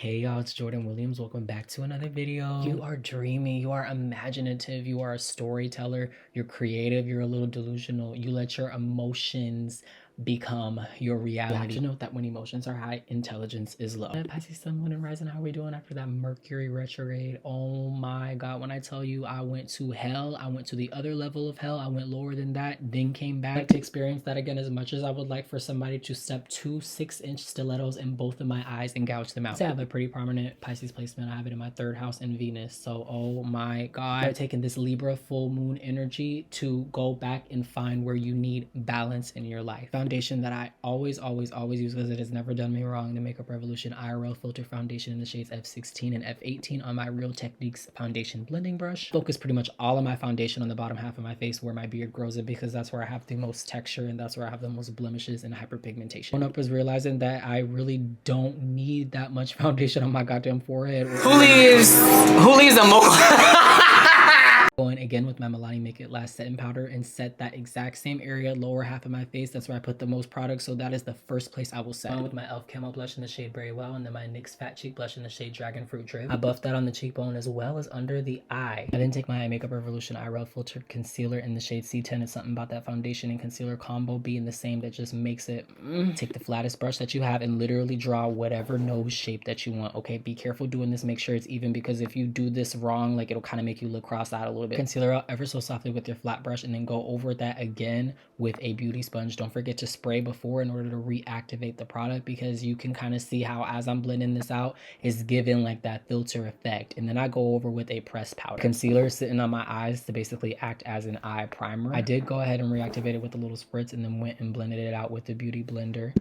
Hey y'all, it's Jordan Williams. Welcome back to another video. You are dreamy, you are imaginative, you are a storyteller, you're creative, you're a little delusional. You let your emotions become your reality. You have to note that when emotions are high, intelligence is low. Pisces Sun, Moon, and Rising, how are we doing after that Mercury retrograde? Oh my God, when I tell you I went to hell, I went to the other level of hell, I went lower than that, then came back. I'd like to experience that again as much as I would like for somebody to step two 6-inch stilettos in both of my eyes and gouge them out. I have a pretty prominent Pisces placement. I have it in my 3rd house in Venus. So, oh my God. I've taken this Libra full moon energy to go back and find where you need balance in your life. Foundation that I always use because it has never done me wrong. The Makeup Revolution IRL Filter Foundation in the shades F16 and F18 on my Real Techniques foundation blending brush. Focus pretty much all of my foundation on the bottom half of my face where my beard grows in because that's where I have the most texture and that's where I have the most blemishes and hyperpigmentation. One up is realizing that I really don't need that much foundation on my goddamn forehead. Who leaves a mocha? Going again with my Milani Make It Last setting powder and set that exact same area, lower half of my face. That's where I put the most product, so that is the first place I will set. With my e.l.f. Camo blush in the shade Very Well, and then my NYX Fat Cheek blush in the shade Dragon Fruit Drip. I buffed that on the cheekbone as well as under the eye. I then take my Makeup Revolution IRL Filtered Concealer in the shade C10. It's something about that foundation and concealer combo being the same that just makes it Take the flattest brush that you have and literally draw whatever nose shape that you want. Okay, be careful doing this. Make sure it's even, because if you do this wrong, like, it'll kind of make you look cross-eyed a little bit. Concealer out ever so softly with your flat brush and then go over that again with a beauty sponge. Don't forget to spray before in order to reactivate the product, because you can kind of see how as I'm blending this out, it's giving like that filter effect. And then I go over with a pressed powder. Concealer sitting on my eyes to basically act as an eye primer. I did go ahead and reactivate it with a little spritz and then went and blended it out with the beauty blender.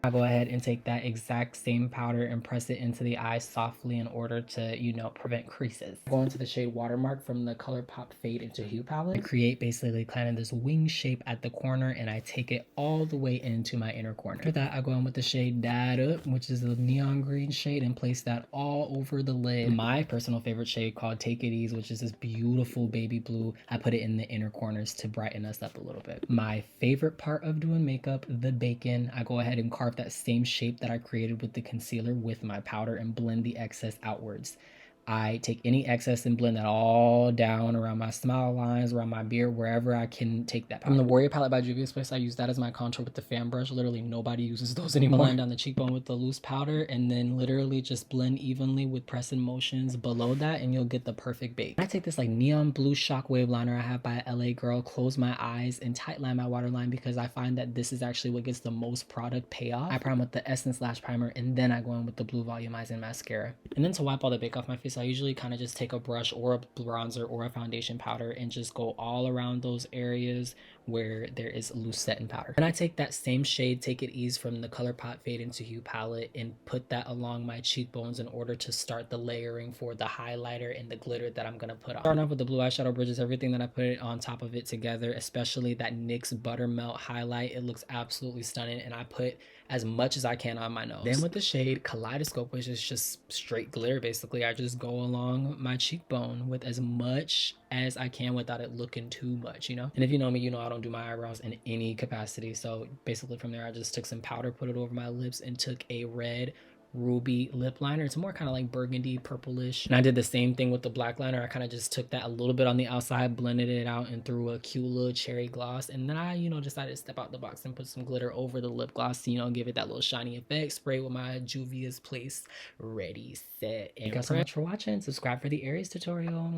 I go ahead and take that exact same powder and press it into the eye softly in order to, you know, prevent creases. I go into the shade Watermark from the ColourPop Fade into Hue palette. I create basically kind of this wing shape at the corner and I take it all the way into my inner corner. After that, I go in with the shade Dada, which is the neon green shade, and place that all over the lid. My personal favorite shade called Take It Ease, which is this beautiful baby blue. I put it in the inner corners to brighten us up a little bit. My favorite part of doing makeup, the bacon. I go ahead and carve that same shape that I created with the concealer with my powder and blend the excess outwards. I take any excess and blend that all down around my smile lines, around my beard, wherever I can take that powder. From the Warrior palette by Juvia's Place, I use that as my contour with the fan brush. Literally nobody uses those anymore. Blend down the cheekbone with the loose powder and then literally just blend evenly with pressing motions below that and you'll get the perfect bake. I take this like neon blue shockwave liner I have by LA Girl, close my eyes and tight line my waterline because I find that this is actually what gets the most product payoff. I prime with the Essence Lash Primer and then I go in with the blue volumizing mascara. And then to wipe all the bake off my face, I usually kind of just take a brush or a bronzer or a foundation powder and just go all around those areas where there is loose setting powder. And I take that same shade, Take It Ease, from the ColourPop Fade into Hue palette and put that along my cheekbones in order to start the layering for the highlighter and the glitter that I'm gonna put on. Starting off with the blue eyeshadow bridges, everything that I put on top of it together, especially that NYX Buttermelt highlight. It looks absolutely stunning and I put as much as I can on my nose. Then with the shade Kaleidoscope, which is just straight glitter basically, I just go along my cheekbone with as much as I can without it looking too much, you know? And if you know me, you know I don't do my eyebrows in any capacity. So basically from there, I just took some powder, put it over my lips, and took a red ruby lip liner. It's more kind of like burgundy purplish, and I did the same thing with the black liner. I kind of just took that a little bit on the outside, blended it out, and threw a cute little cherry gloss. And then I, you know, decided to step out the box and put some glitter over the lip gloss to, you know, give it that little shiny effect. Spray with my Juvia's Place Ready Set. And thank you so much for watching. Subscribe for the Aries tutorial.